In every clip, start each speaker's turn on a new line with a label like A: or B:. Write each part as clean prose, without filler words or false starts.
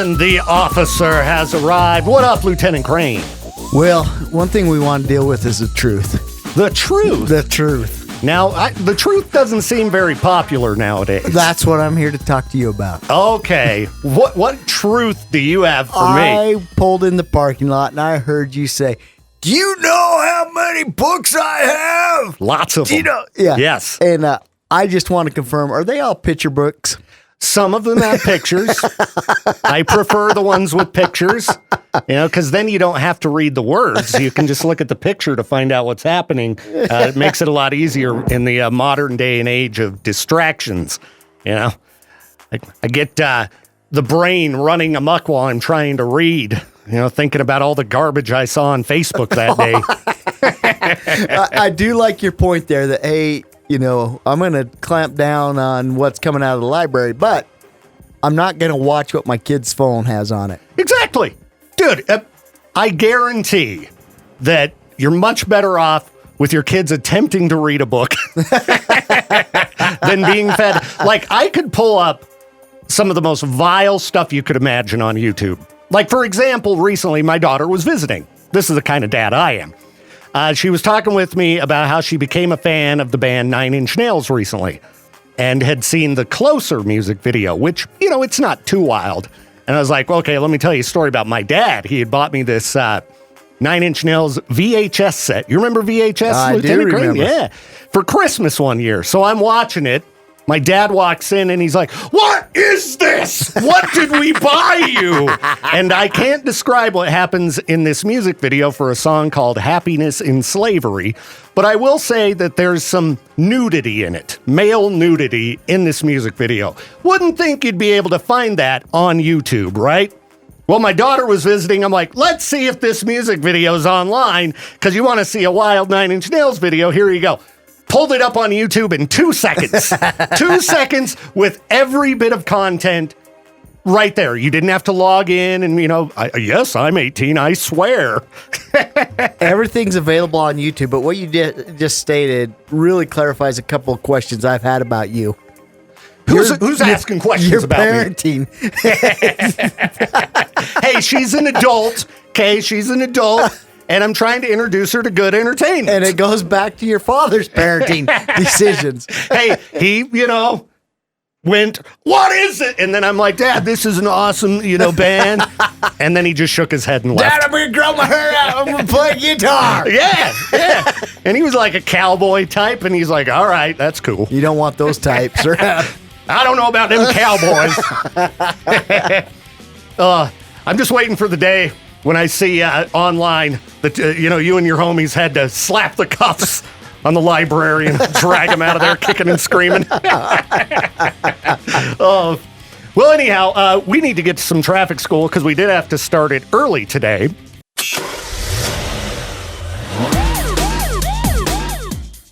A: And the officer has arrived. What up, Lieutenant Crain?
B: Well, one thing we want to deal with is the truth.
A: The truth?
B: The truth.
A: Now, the truth doesn't seem very popular nowadays.
B: That's what I'm here to talk to you about.
A: Okay. What truth do you have for me?
B: I pulled in the parking lot and I heard you say, "Do you know how many books I have?"
A: Lots of them.
B: You know? Yeah.
A: Yes.
B: And I just want to confirm, are they all picture books?
A: Some of them have pictures. I prefer the ones with pictures, because then you don't have to read the words. You can just look at the picture to find out what's happening. It makes it a lot easier in the modern day and age of distractions. I get the brain running amok while I'm trying to read, thinking about all the garbage I saw on Facebook that day.
B: I do like your point there that, hey, I'm going to clamp down on what's coming out of the library, but I'm not going to watch what my kid's phone has on it.
A: Exactly. Dude, I guarantee that you're much better off with your kids attempting to read a book than being fed. Like, I could pull up some of the most vile stuff you could imagine on YouTube. Like, for example, recently my daughter was visiting. This is the kind of dad I am. She was talking with me about how she became a fan of the band 9 Inch Nails recently and had seen the Closer music video, which, it's not too wild. And I was like, okay, let me tell you a story about my dad. He had bought me this 9 Inch Nails VHS set. You remember VHS,
B: I
A: Lieutenant
B: do
A: Crain?
B: remember.
A: Yeah, for Christmas one year. So I'm watching it. My dad walks in and he's like, "What is this? What did we buy you?" And I can't describe what happens in this music video for a song called Happiness in Slavery, but I will say that there's some nudity in it, male nudity in this music video. Wouldn't think you'd be able to find that on YouTube, right? Well, my daughter was visiting. I'm like, let's see if this music video is online, because you want to see a wild 9 Inch Nails video. Here you go. Pulled it up on YouTube in 2 seconds. 2 seconds with every bit of content right there. You didn't have to log in and, yes, I'm 18, I swear.
B: Everything's available on YouTube, but what you just stated really clarifies a couple of questions I've had about you.
A: Who's asking questions about
B: parenting.
A: me? Hey, she's an adult. Okay, she's an adult. And I'm trying to introduce her to good entertainment.
B: And it goes back to your father's parenting decisions.
A: Hey, he, went, "What is it?" And then I'm like, "Dad, this is an awesome, band." And then he just shook his head and left.
B: "Dad, I'm going to grow my hair out. I'm going to play guitar."
A: Yeah. And he was like a cowboy type. And he's like, "All right, that's cool."
B: You don't want those types.
A: I don't know about them cowboys. I'm just waiting for the day when I see online that, you and your homies had to slap the cuffs on the librarian and drag him out of there kicking and screaming. Well, anyhow, we need to get to some traffic school because we did have to start it early today.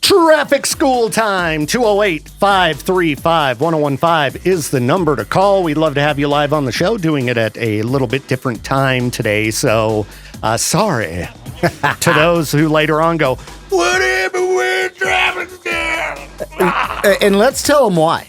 A: Traffic school time, 208-535-1015 is the number to call. We'd love to have you live on the show, doing it at a little bit different time today. So, sorry to those who later on go, "Whatever, we're traffic school."
B: And let's tell them why.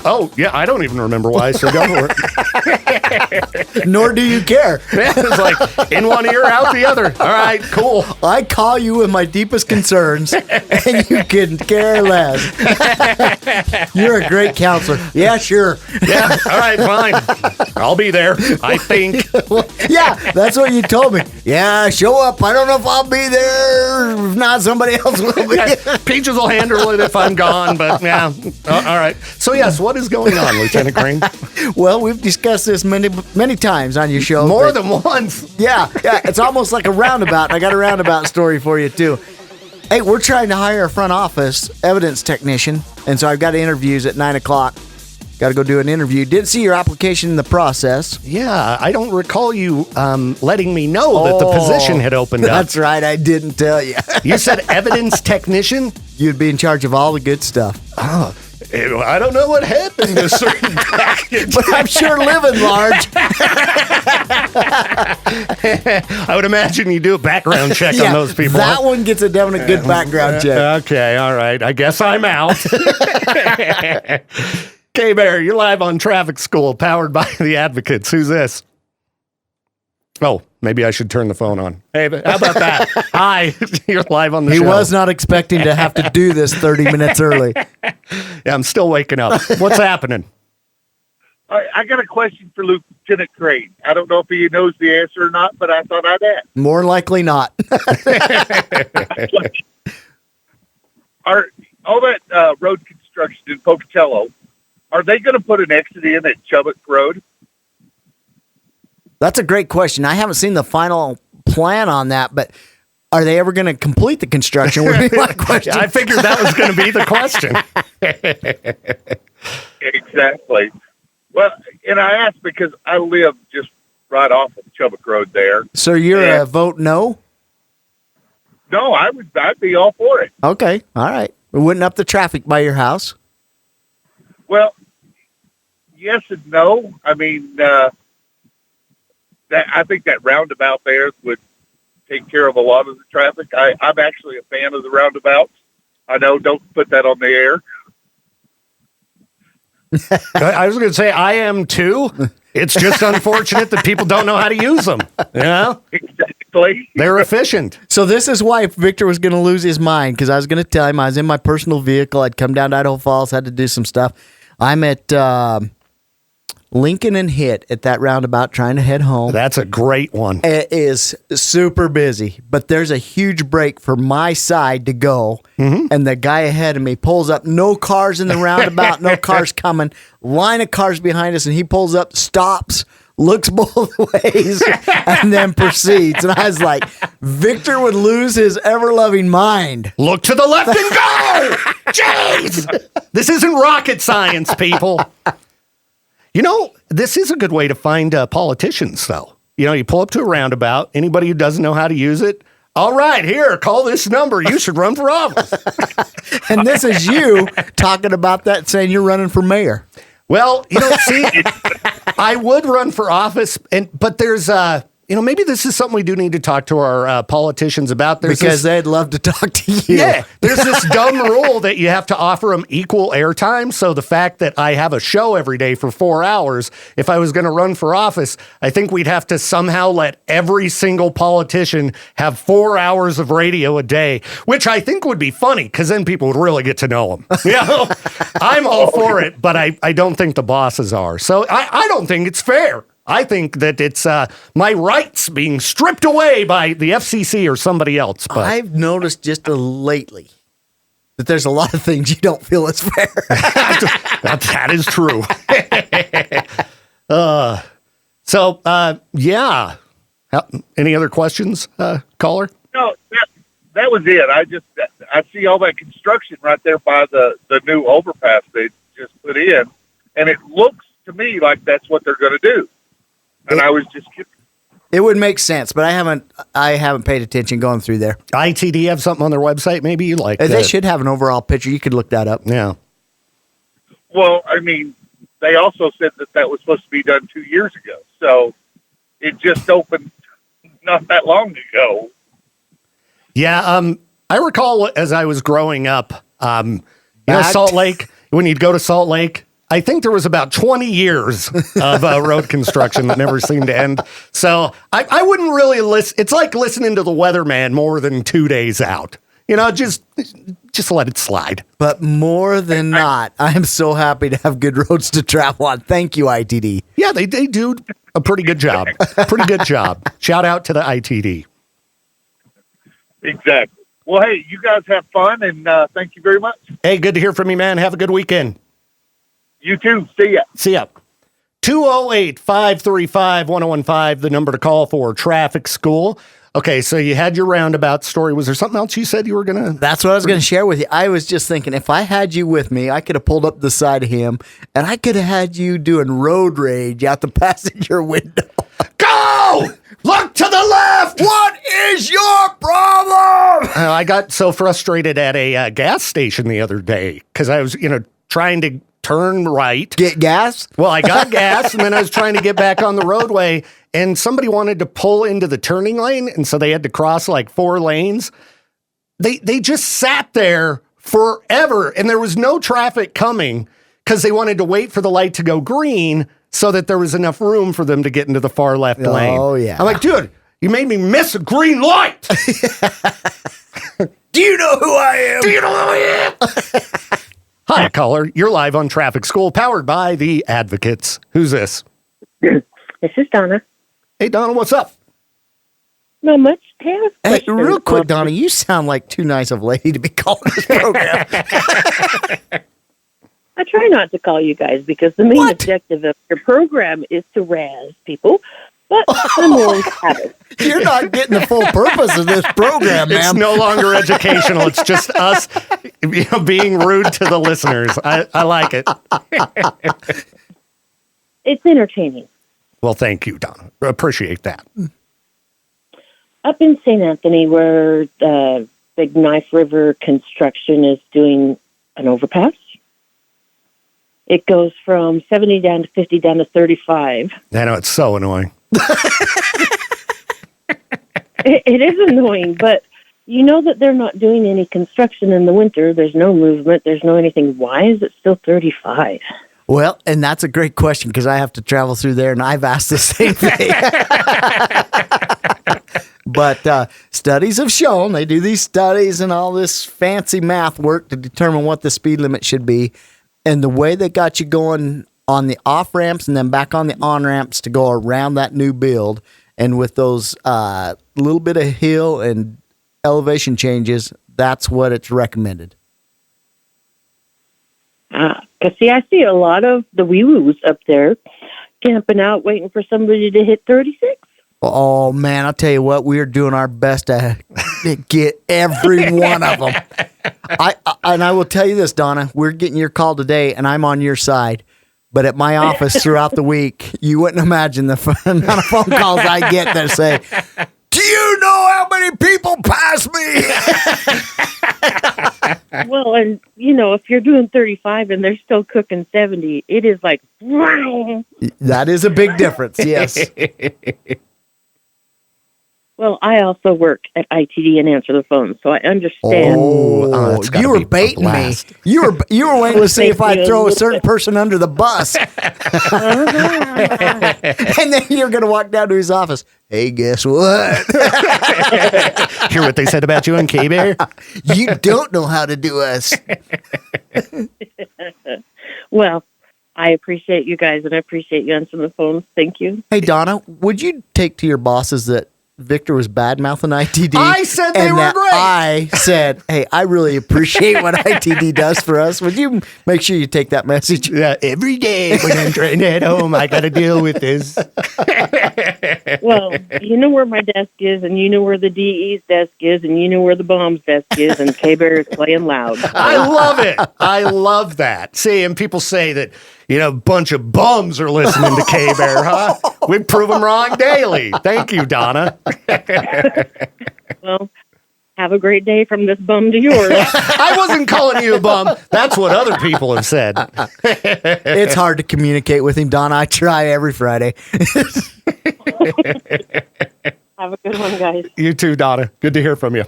A: Oh, yeah, I don't even remember why, so go for it.
B: Nor do you care.
A: It's like in one ear, out the other. All right, cool.
B: I call you with my deepest concerns, and you can care less. You're a great counselor. Yeah, sure.
A: Yeah, all right, fine. I'll be there, I think.
B: Yeah, that's what you told me. Yeah, show up. I don't know if I'll be there. If not, somebody else will be.
A: Yeah, Peaches will handle it if I'm gone, but yeah. All right. So, yes, what is going on, Lieutenant Crain?
B: Well, we've discussed this many times on your show.
A: More than once.
B: Yeah, it's almost like a roundabout. I got a roundabout story for you, too. Hey, we're trying to hire a front office evidence technician, and so I've got interviews at 9 o'clock. Got to go do an interview. Didn't see your application in the process.
A: Yeah, I don't recall you letting me know that the position had opened up.
B: That's right, I didn't tell you.
A: You said evidence technician?
B: You'd be in charge of all the good stuff.
A: Oh, I don't know what happened to certain package.
B: But I'm sure living large.
A: I would imagine you do a background check on those people.
B: That one gets a definite good background check.
A: Okay, all right. I guess I'm out. K-Bear, you're live on Traffic School, powered by the Advocates. Who's this? Oh, maybe I should turn the phone on. Hey, how about that? Hi, you're live on the show.
B: He was not expecting to have to do this 30 minutes early.
A: Yeah, I'm still waking up. What's happening?
C: I got a question for Lieutenant Crain. I don't know if he knows the answer or not, but I thought I'd ask.
B: More likely not.
C: Are all that road construction in Pocatello, are they going to put an exit in at Chubbuck Road?
B: That's a great question. I haven't seen the final plan on that, but are they ever going to complete the construction? Would be my question.
A: I figured that was going to be the question.
C: Exactly. Well, and I asked because I live just right off of Chubbuck Road there.
B: So you're a vote no?
C: No, I'd be all for it.
B: Okay, all right. We wouldn't up the traffic by your house.
C: Well, yes and no. I mean, I think that roundabout there would take care of a lot of the traffic. I'm actually a fan of the roundabouts. I know, don't put that on the air.
A: I was going to say I am too. It's just unfortunate that people don't know how to use them. You know?
C: Exactly.
A: They're efficient.
B: So this is why Victor was going to lose his mind, because I was going to tell him I was in my personal vehicle. I'd come down to Idaho Falls, had to do some stuff. I'm at Lincoln and Hit at that roundabout trying to head home.
A: That's a great one.
B: It is super busy, but there's a huge break for my side to go, and the guy ahead of me pulls up. No cars in the roundabout, no cars coming. Line of cars behind us, and he pulls up, stops, looks both ways, and then proceeds. And I was like, Victor would lose his ever-loving mind.
A: Look to the left and go! Jeez! This isn't rocket science, people. You know, this is a good way to find politicians, though. You know, you pull up to a roundabout, anybody who doesn't know how to use it, all right, here, call this number. You should run for office.
B: And this is you talking about that, saying you're running for mayor.
A: Well, you know, see, I would run for office, but there's, you know, maybe this is something we do need to talk to our politicians about.
B: Because they'd love to talk to you.
A: Yeah, there's this dumb rule that you have to offer them equal airtime. So the fact that I have a show every day for 4 hours, if I was going to run for office, I think we'd have to somehow let every single politician have 4 hours of radio a day, which I think would be funny because then people would really get to know them. You know, I'm all for it, but I don't think the bosses are. So I don't think it's fair. I think that it's my rights being stripped away by the FCC or somebody else. But
B: I've noticed just th that there's a lot of things you don't feel is fair.
A: that is true. Yeah. Any other questions, caller?
C: No, that was it. I see all that construction right there by the new overpass they just put in, and it looks to me like that's what they're going to do. And I was just kidding.
B: It would make sense, but I haven't paid attention going through there.
A: ITD have something on their website maybe you like?
B: They should have an overall picture. You could look that up.
A: Yeah.
C: Well, I mean, they also said that was supposed to be done 2 years ago. So it just opened not that long ago.
A: Yeah. I recall as I was growing up, you know, Salt Lake, when you'd go to Salt Lake, I think there was about 20 years of road construction that never seemed to end. So I wouldn't really listen. It's like listening to the weatherman more than 2 days out. You know, just let it slide.
B: But more than not, I'm so happy to have good roads to travel on. Thank you, ITD.
A: Yeah, they do a pretty good job. Pretty good job. Shout out to the ITD.
C: Exactly. Well, hey, you guys have fun, and thank you very much.
A: Hey, good to hear from you, man. Have a good weekend.
C: You too. See ya.
A: See ya. 208-535-1015, the number to call for traffic school. Okay, so you had your roundabout story. Was there something else you said you were going to?
B: That's what I was going to share with you. I was just thinking, if I had you with me, I could have pulled up the side of him, and I could have had you doing road rage out the passenger window.
A: Go! Look to the left!
B: What is your problem?
A: I got so frustrated at a gas station the other day because I was, you know, trying to turn right.
B: Get gas?
A: Well, I got gas, and then I was trying to get back on the roadway, and somebody wanted to pull into the turning lane, and so they had to cross like 4 lanes. They just sat there forever, and there was no traffic coming because they wanted to wait for the light to go green so that there was enough room for them to get into the far left lane.
B: Oh, yeah.
A: I'm like, dude, you made me miss a green light.
B: Do you know who I am?
A: Do you know who I am? Hi, caller. You're live on Traffic School, powered by the Advocates. Who's this?
D: This is Donna.
A: Hey, Donna, what's up?
D: Not much. I have a
B: Hey,
D: question.
B: real quick, Donna, you sound like too nice of a lady to be calling this program.
D: I try not to call you guys because the main
B: What?
D: objective of your program is to razz people, but I'm willing to have it.
B: You're not getting the full purpose of this program,
A: It's
B: ma'am.
A: no longer educational. It's just us being rude to the listeners. I like it.
D: It's entertaining.
A: Well, thank you, Donna. Appreciate that.
D: Up in St. Anthony, where the Big Knife River construction is doing an overpass, it goes from 70 down to 50 down to 35.
A: I know, it's so annoying.
D: It is annoying, but you know that they're not doing any construction in the winter. There's no movement. There's no anything. Why is it still 35?
B: Well, and that's a great question because I have to travel through there, and I've asked the same thing. But studies have shown, they do these studies and all this fancy math work to determine what the speed limit should be. And the way they got you going on the off ramps and then back on the on ramps to go around that new build, and with those little bit of hill and elevation changes, that's what it's recommended.
D: Because, see, I see a lot of the wee-woos up there camping out waiting for somebody to hit 36.
B: Oh, man, I'll tell you what, we're doing our best to get every one of them. I will tell you this, Donna, we're getting your call today, and I'm on your side. But at my office throughout the week, you wouldn't imagine the amount of phone calls I get that say, do you know how many people pass me?
D: Well, and, you know, if you're doing 35 and they're still cooking 70, it is like, wow.
B: That is a big difference, yes.
D: Well, I also work at ITD and answer the phone, so I understand.
B: Oh,
A: it's gotta
B: you were
A: be a
B: baiting me.
A: blast.
B: You were waiting to see if
D: Thank
B: I'd
D: you.
B: throw a certain person under the bus. And then you're going to walk down to his office. Hey, guess what?
A: Hear what they said about you on K-Bear?
B: You don't know how to do us.
D: Well, I appreciate you guys, and I appreciate you answering the phone. Thank you.
B: Hey, Donna, would you take to your bosses that Victor was bad-mouthing ITD?
A: I said they
B: and
A: were
B: that
A: great.
B: I said, hey, I really appreciate what ITD does for us. Would you make sure you take that message?
A: Yeah, every day when I'm trying to head home, I got to deal with this.
D: Well, you know where my desk is, and you know where the DE's desk is, and you know where the bomb's desk is, and K-Bear is playing loud.
A: I love it. I love that. See, and people say that, you know, a bunch of bums are listening to K-Bear, huh? We prove them wrong daily. Thank you, Donna.
D: Well, have a great day from this bum to yours.
A: I wasn't calling you a bum. That's what other people have said.
B: It's hard to communicate with him, Donna. I try every Friday.
D: Have a good one, guys.
A: You too, Donna. Good to hear from you.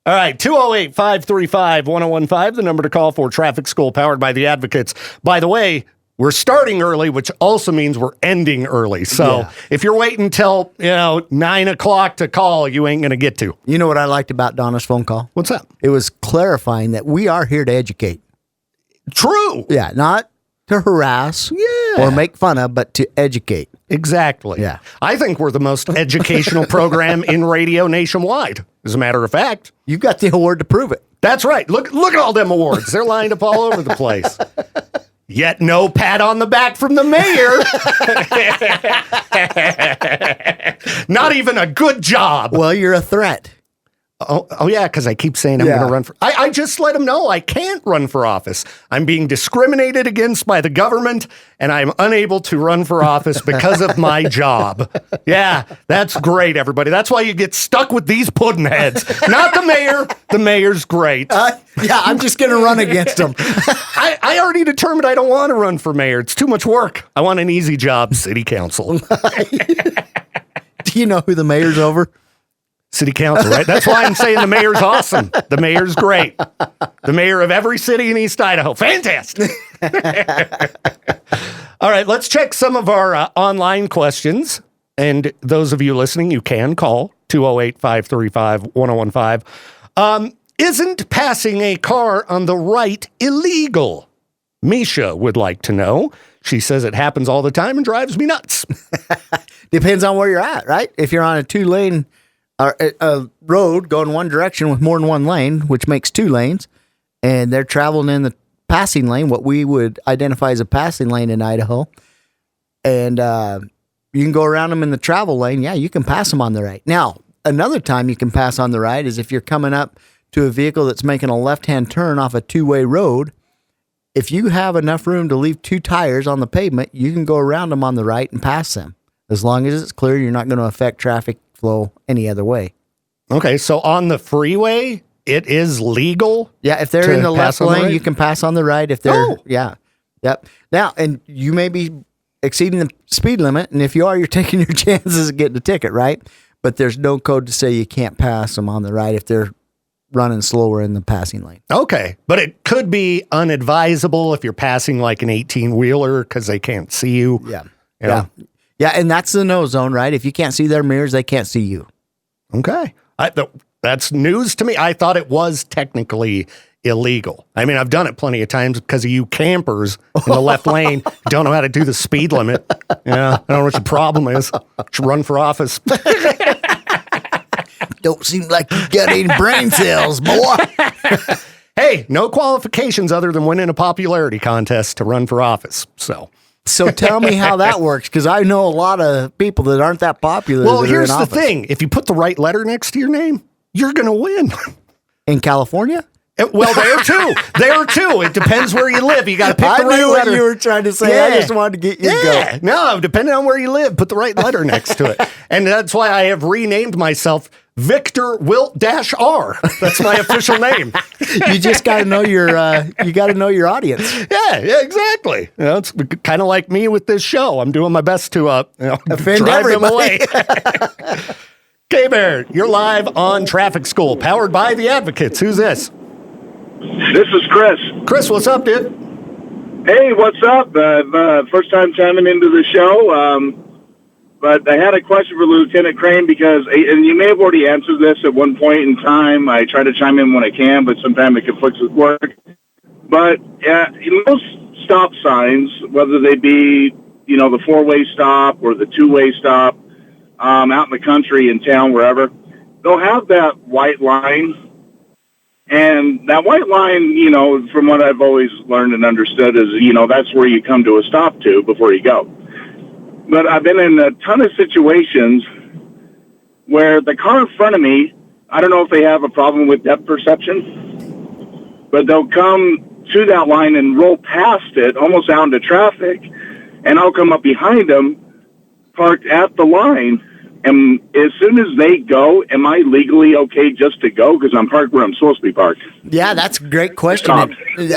A: All right, 208-535-1015, the number to call for Traffic School, powered by the Advocates. By the way, we're starting early, which also means we're ending early. So if you're waiting until 9 o'clock to call, you ain't going to get to.
B: You know what I liked about Donna's phone call?
A: What's that?
B: It was clarifying that we are here to educate.
A: True.
B: Yeah, not to harass or make fun of, but to educate.
A: Exactly.
B: Yeah.
A: I think we're the most educational program in radio nationwide, as a matter of fact.
B: You got the award to prove it.
A: That's right. Look at all them awards. They're lined up all over the place. Yet no pat on the back from the mayor. Not even a good job.
B: Well, you're a threat.
A: Oh yeah, because I keep saying I'm going to run for... I just let them know I can't run for office. I'm being discriminated against by the government, and I'm unable to run for office because of my job. Yeah, that's great, everybody. That's why you get stuck with these pudding heads. Not the mayor. The mayor's great.
B: Yeah, I'm just going to run against him.
A: I already determined I don't want to run for mayor. It's too much work. I want an easy job, city council.
B: Do you know who the mayor's over?
A: City council, right? That's why I'm saying the mayor's awesome. The mayor's great. The mayor of every city in East Idaho. Fantastic. All right, let's check some of our online questions. And those of you listening, you can call 208-535-1015. Isn't passing a car on the right illegal? Misha would like to know. She says it happens all the time and drives me nuts.
B: Depends on where you're at, right? If you're on a 2-lane a road going one direction with more than one lane, which makes 2 lanes, and they're traveling in the passing lane, what we would identify as a passing lane in Idaho, and you can go around them in the travel lane, yeah, you can pass them on the right. Now, another time you can pass on the right is if you're coming up to a vehicle that's making a left-hand turn off a 2-way road. If you have enough room to leave 2 tires on the pavement, you can go around them on the right and pass them. As long as it's clear, you're not going to affect traffic flow any other way.
A: Okay, so on the freeway, it is legal?
B: Yeah, if they're in the left lane,
A: right?
B: you can pass on the right. If they're, Yep. Now, and you may be exceeding the speed limit, and if you are, you're taking your chances of getting a ticket, right? But there's no code to say you can't pass them on the right if they're running slower in the passing lane.
A: Okay, but it could be unadvisable if you're passing like an 18-wheeler because they can't see you.
B: Yeah.
A: You know?
B: Yeah, and that's the no zone, right? If you can't see their mirrors, they can't see you.
A: Okay. That's news to me. I thought it was technically illegal. I mean, I've done it plenty of times because of you campers in the left lane who don't know how to do the speed limit. Yeah, I don't know what your problem is. Should run for office.
B: Don't seem like you got any brain cells, boy.
A: Hey, no qualifications other than winning a popularity contest to run for office. So
B: tell me how that works, because I know a lot of people that aren't that popular.
A: Well, here's the thing. If you put the right letter next to your name, you're going to win.
B: In California?
A: Well, there too. There too. It depends where you live. You got to pick the right letter.
B: I knew what you were trying to say.
A: Yeah.
B: I just wanted to get you to go.
A: No, depending on where you live, put the right letter next to it. And that's why I have renamed myself Victor Wilt-R. That's my official name.
B: You just got to know your audience.
A: Yeah, exactly. You know, it's kind of like me with this show. I'm doing my best to
B: offend
A: drive
B: everybody.
A: them away. K-Bear, you're live on Traffic School, powered by the Advocates. Who's this?
C: This is Chris.
A: Chris, what's up, dude?
C: Hey, what's up? First time chiming into the show. But I had a question for Lieutenant Crain because, and you may have already answered this at one point in time. I try to chime in when I can, but sometimes it conflicts with work. But in most stop signs, whether they be, the 4-way stop or the 2-way stop, out in the country, in town, wherever, they'll have that white line. And that white line, from what I've always learned and understood is, that's where you come to a stop to before you go. But I've been in a ton of situations where the car in front of me, I don't know if they have a problem with depth perception, but they'll come to that line and roll past it, almost out into traffic, and I'll come up behind them, parked at the line. And as soon as they go, am I legally okay just to go because I'm parked where I'm supposed to be parked?
B: Yeah, that's a great question.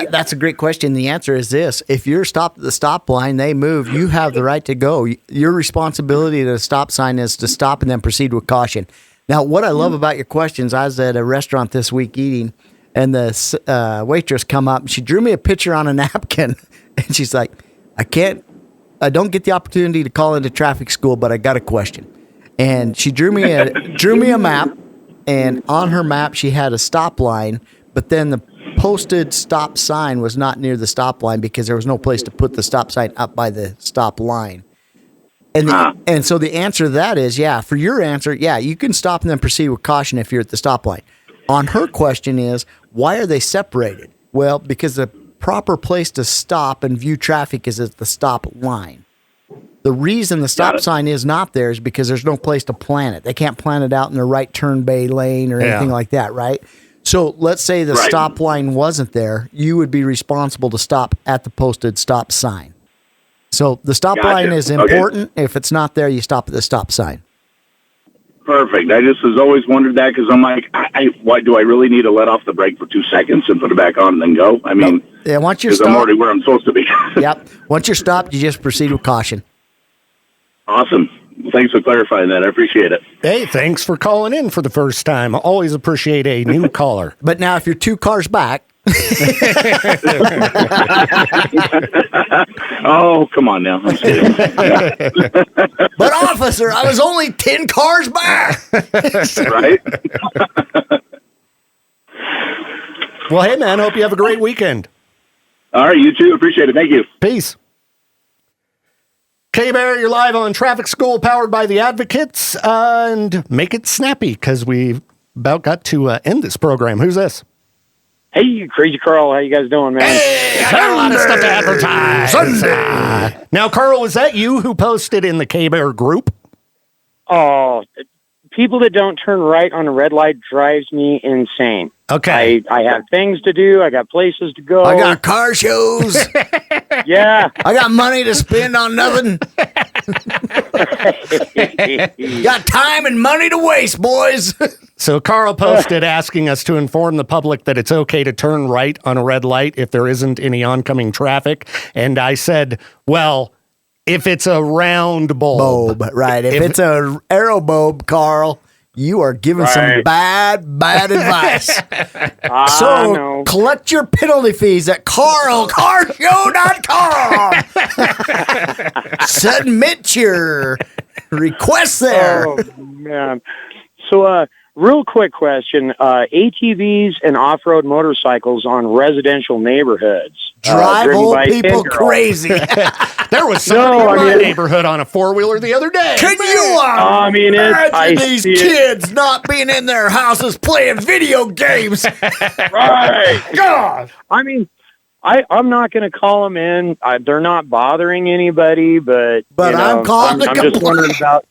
B: That's a great question. The answer is this. If you're stopped at the stop line, they move, you have the right to go. Your responsibility at a stop sign is to stop and then proceed with caution. Now, what I love about your questions, I was at a restaurant this week eating, and the waitress come up, and she drew me a picture on a napkin, and she's like, I don't get the opportunity to call into traffic school, but I got a question. And she drew me a map, and on her map she had a stop line, but then the posted stop sign was not near the stop line because there was no place to put the stop sign up by the stop line. And so the answer to that is, for your answer, you can stop and then proceed with caution if you're at the stop line. On her question is, why are they separated? Well, because the proper place to stop and view traffic is at the stop line. The reason the stop sign is not there is because there's no place to plant it. They can't plant it out in the right turn bay lane or anything like that, right? So let's say the stop line wasn't there. You would be responsible to stop at the posted stop sign. So the stop line is important. Okay. If it's not there, you stop at the stop sign.
C: Perfect. I just has always wondered that because I'm like, why do I really need to let off the brake for 2 seconds and put it back on and then go? I mean,
B: once you're
C: stopped, I'm already where I'm supposed to be.
B: Yep. Once you're stopped, you just proceed with caution.
C: Awesome. Thanks for clarifying that. I appreciate it.
A: Hey, thanks for calling in for the first time. I always appreciate a new caller.
B: But now if you're 2 cars back
E: Oh, come on now. I'm kidding.
B: But officer, I was only 10 cars back.
E: Right?
A: Well, hey, man, hope you have a great weekend.
E: All right, you too. Appreciate it. Thank you.
A: Peace. K-Bear, you're live on Traffic School, powered by the Advocates. And make it snappy, because we've about got to end this program. Who's this?
F: Hey, Crazy Carl, how you guys doing, man?
A: Hey, I got a lot of stuff to advertise. Sunday. Now, Carl, was that you who posted in the K-Bear group?
F: Oh, people that don't turn right on a red light drives me insane.
A: Okay.
F: I have things to do. I got places to go.
B: I got car shows.
F: Yeah.
B: I got money to spend on nothing. Got time and money to waste, boys.
A: So Carl posted asking us to inform the public that it's okay to turn right on a red light if there isn't any oncoming traffic. And I said, well, if it's a round bulb.
B: Right. If it's a arrow bulb, Carl, you are giving some bad advice. So collect your penalty fees at carlcarshow.com. Submit your request there.
F: Oh, man. So, real quick question. ATVs and off-road motorcycles on residential neighborhoods.
B: Drive
F: driven
B: old
F: by
B: people
F: 10-year-olds.
B: crazy.
A: There was somebody in my neighborhood on a four-wheeler the other day.
B: Can you imagine these kids not being in their houses playing video games?
F: Right. God. I mean, I'm not going to call them in. They're not bothering anybody, but
B: I'm calling
F: I'm just wondering about.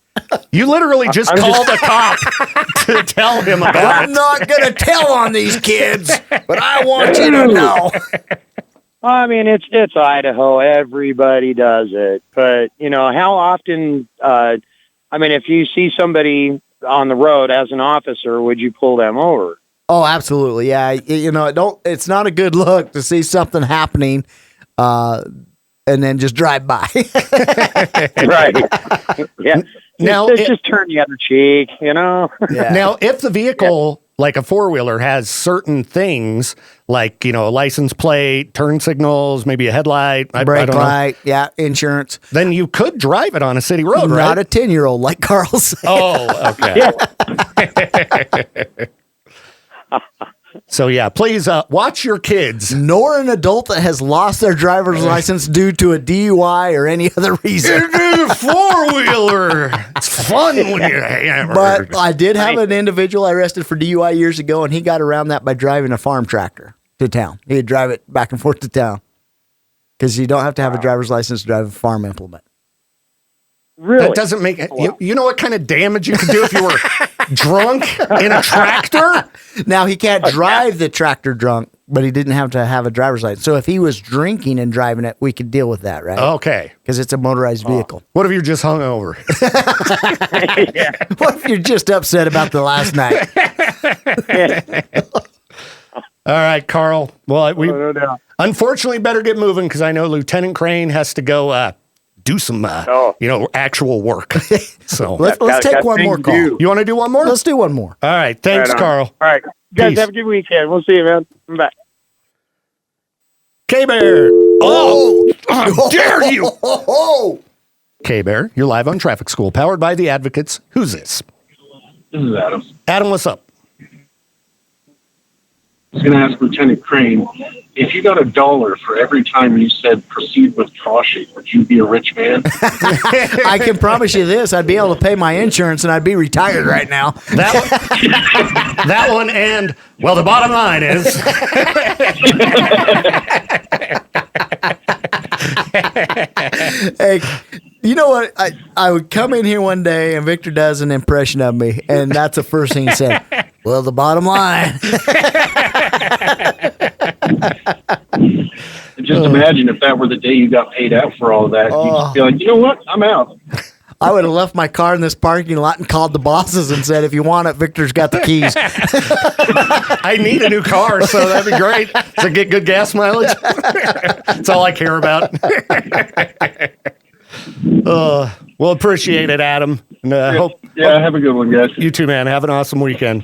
A: You literally just called a cop to tell him about it.
B: I'm not going to tell on these kids, but I want you to know.
F: I mean, it's Idaho. Everybody does it. But, how often, if you see somebody on the road as an officer, would you pull them over?
B: Oh, absolutely. Yeah. It's not a good look to see something happening, and then just drive by.
F: Right. Yeah.
A: Now,
F: just turn the other cheek, Yeah.
A: Now, if the vehicle, like a four-wheeler, has certain things, like, a license plate, turn signals, maybe a headlight,
B: brake light, insurance,
A: then you could drive it on a city road, right?
B: Not a 10-year-old like Carl said.
A: Oh, okay. So, please watch your kids.
B: Nor an adult that has lost their driver's license due to a DUI or any other reason.
A: It's a four-wheeler. It's fun when you're hammered.
B: But I did have an individual I arrested for DUI years ago, and he got around that by driving a farm tractor to town. He'd drive it back and forth to town because you don't have to have a driver's license to drive a farm implement.
F: Really?
A: That doesn't make it. You know what kind of damage you could do if you were drunk in a tractor?
B: Now, he can't drive the tractor drunk, but he didn't have to have a driver's license. So if he was drinking and driving it, we could deal with that, right?
A: Okay.
B: Because it's a motorized vehicle.
A: What if you're just hungover?
B: What if you're just upset about the last night?
A: All right, Carl. Well, we
F: no doubt.
A: unfortunately better get moving because I know Lieutenant Crain has to go do some, actual work. So
B: let's take one more call.
A: You want to do one more?
B: Let's do one more.
A: All right. Thanks,
F: Right on.
A: Carl.
F: All right. Guys,
A: Peace.
F: have a good weekend. We'll see you, man. Bye.
A: K-Bear. Oh, how dare you?
B: Oh,
A: K-Bear, you're live on Traffic School, powered by the Advocates. Who's this?
E: This is Adam.
A: Adam, what's up?
E: I was going to ask Lieutenant Crain, if you got $1 for every time you said proceed with caution, would you be a rich man?
B: I can promise you this. I'd be able to pay my insurance and I'd be retired right now.
A: That one and, well, the bottom line is...
B: Hey, you know what? I would come in here one day and Victor does an impression of me, and that's the first thing he said. Well, the bottom line.
E: Just imagine if that were the day you got paid out for all of that. You'd just be like, you know what? I'm out.
B: I would have left my car in this parking lot and called the bosses and said, if you want it, Victor's got the keys.
A: I need a new car, so that'd be great. To get good gas mileage. That's all I care about. Well, appreciate it, Adam. And hope
E: have a good one, guys.
A: you too, man. Have an awesome weekend.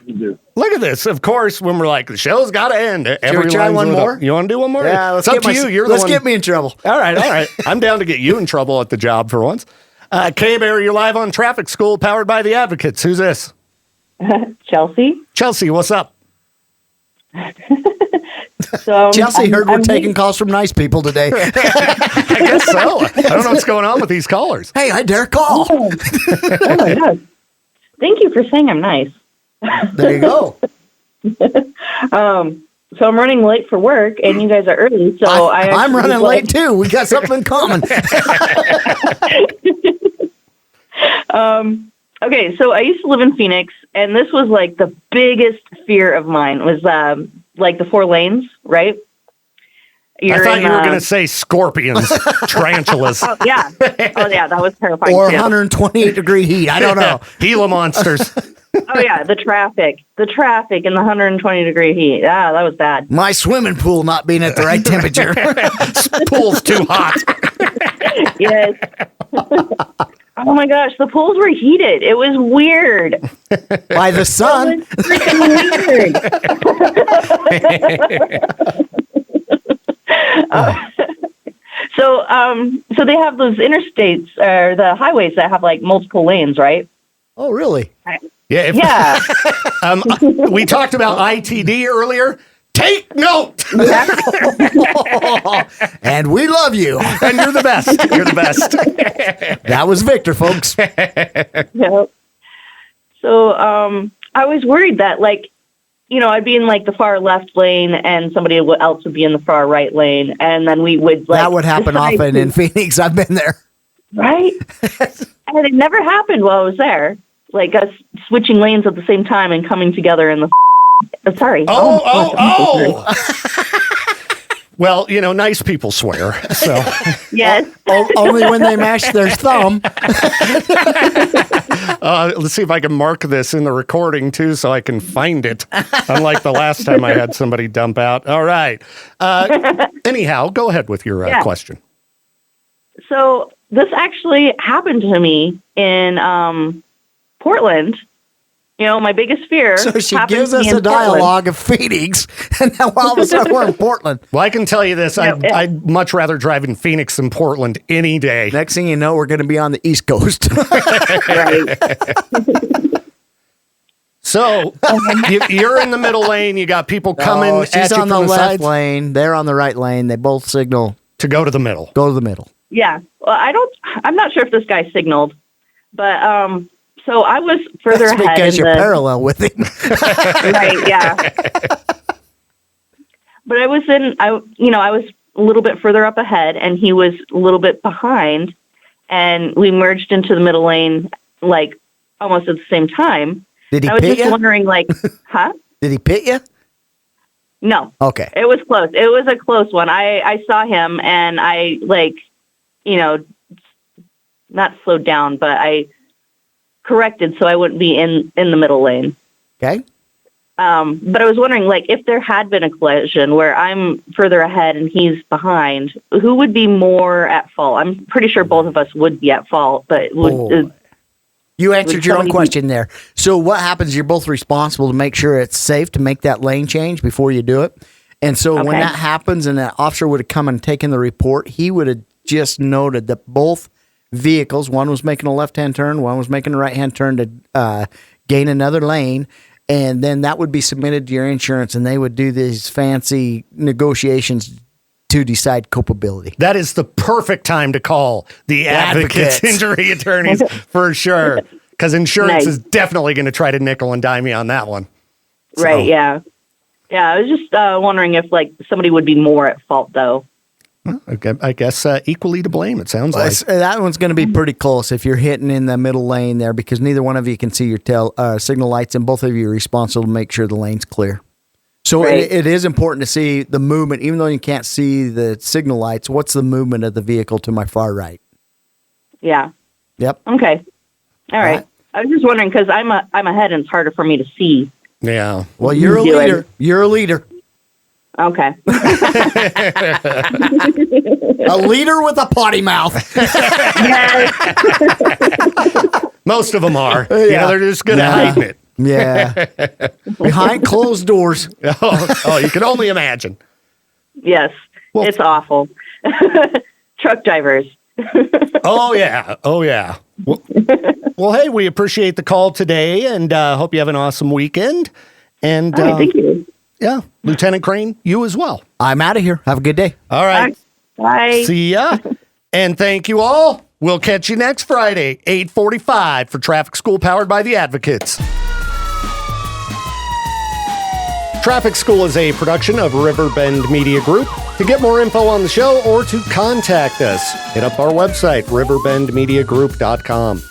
E: You do.
A: Look at this. Of course, when we're like, the show's got to end.
B: Should we try one more?
A: You want to do one more?
B: Yeah,
A: it's up to you. You're the one.
B: Let's get me in trouble.
A: All right. I'm down to get you in trouble at the job for once. K-Bear, you're live on Traffic School, powered by the Advocates. Who's this?
D: Chelsea.
A: Chelsea, what's up?
D: So
B: Chelsea heard we're taking calls from nice people today.
A: I guess so. I don't know what's going on with these callers.
B: Hey, I dare call.
D: Oh my God. Thank you for saying I'm nice.
B: There you go.
D: So I'm running late for work, and you guys are early. So
B: I'm running late too. We got something in common.
D: Okay, so I used to live in Phoenix, and this was like the biggest fear of mine was like the 4 lanes, right?
A: I thought you were going to say scorpions, tarantulas.
D: Oh yeah, that was terrifying.
B: Or
D: too.
B: 128-degree heat. I don't know.
A: Gila monsters.
D: Oh yeah, the traffic and the 120-degree heat. Ah, that was bad.
B: My swimming pool not being at the right temperature.
A: Pool's too hot.
D: Yes. Oh my gosh, the pools were heated. It was weird.
B: By the sun.
D: It was freaking weird. So they have those interstates or the highways that have like multiple lanes, right?
B: Oh, really?
A: Yeah. We talked about ITD earlier. Take note.
B: And we love you.
A: And you're the best. You're the best.
B: That was Victor, folks.
D: Yep. So I was worried that, like, you know, I'd be in like the far left lane and somebody else would be in the far right lane. And then we would like.
B: That would happen often in Phoenix. I've been there.
D: Right? And it never happened while I was there. Like us switching lanes at the same time and coming together in the. Sorry.
A: Oh. Well, you know, nice people swear. So
D: Yes.
B: Only when they mash their thumb.
A: Let's see if I can mark this in the recording, too, so I can find it. Unlike the last time I had somebody dump out. All right. Anyhow, go ahead with your question.
D: So this actually happened to me in Portland. You know, my biggest fear.
B: So she gives us a dialogue of Phoenix, and now all of a sudden we're in Portland.
A: Well, I can tell you this. I'd much rather drive in Phoenix than Portland any day.
B: Next thing you know, we're going to be on the East Coast.
D: Right.
A: So you're in the middle lane. You got people coming at
B: she's
A: you
B: on the
A: from the
B: left
A: sides.
B: lane. They're on the right lane. They both signal
A: to go to the middle.
B: Go to the middle.
D: Yeah. Well, I'm not sure if this guy signaled, but so I was further
B: That's
D: ahead.
B: because you're parallel with him.
D: Right, yeah. But I was a little bit further up ahead, and he was a little bit behind, and we merged into the middle lane, like, almost at the same time.
B: Did he
D: I was
B: pit
D: just
B: you?
D: wondering, like, huh?
B: Did he pit you?
D: No.
B: Okay.
D: It was close. It was a close one. I saw him, and I, like, you know, not slowed down, but I corrected so I wouldn't be in the middle lane.
B: Okay.
D: But I was wondering, like, if there had been a collision where I'm further ahead and he's behind, who would be more at fault? I'm pretty sure both of us would be at fault, but
B: you answered your own
D: somebody
B: question there. So what happens? You're both responsible to make sure it's safe to make that lane change before you do it. And so when that happens and that officer would have come and taken the report, he would have just noted that both vehicles, one was making a left-hand turn, one was making a right-hand turn to gain another lane, and then that would be submitted to your insurance, and they would do these fancy negotiations to decide culpability.
A: That is the perfect time to call the advocates, injury attorneys, for sure, because insurance is definitely going to try to nickel and dime you on that one.
D: Right, yeah. Yeah, I was just wondering if, like, somebody would be more at fault, though.
A: I guess equally to blame, it sounds like.
B: That one's going to be pretty close if you're hitting in the middle lane there, because neither one of you can see your signal lights, and both of you are responsible to make sure the lane's clear. So it is important to see the movement, even though you can't see the signal lights. What's the movement of the vehicle to my far right?
D: Yeah.
B: Yep.
D: Okay. All right. I was just wondering because I'm ahead and it's harder for me to see.
A: Yeah.
B: Well, you're a leader. You're a leader.
D: Okay.
B: A leader with a potty mouth.
A: Most of them are. Yeah, they're just good at hiding it.
B: Yeah. Behind closed doors.
A: Oh, you can only imagine.
G: Yes,
A: Well-
G: it's awful. Truck drivers.
A: Oh, yeah. Well, hey, we appreciate the call today, and hope you have an awesome weekend. And
G: All right, thank you.
A: yeah, Lieutenant Crain, you as well.
B: I'm out of here. Have a good day.
A: All right.
G: Bye.
A: See ya. And thank you all. We'll catch you next Friday, 8:45 for Traffic School powered by the Advocates. Traffic School is a production of Riverbend Media Group. To get more info on the show or to contact us, hit up our website, riverbendmediagroup.com.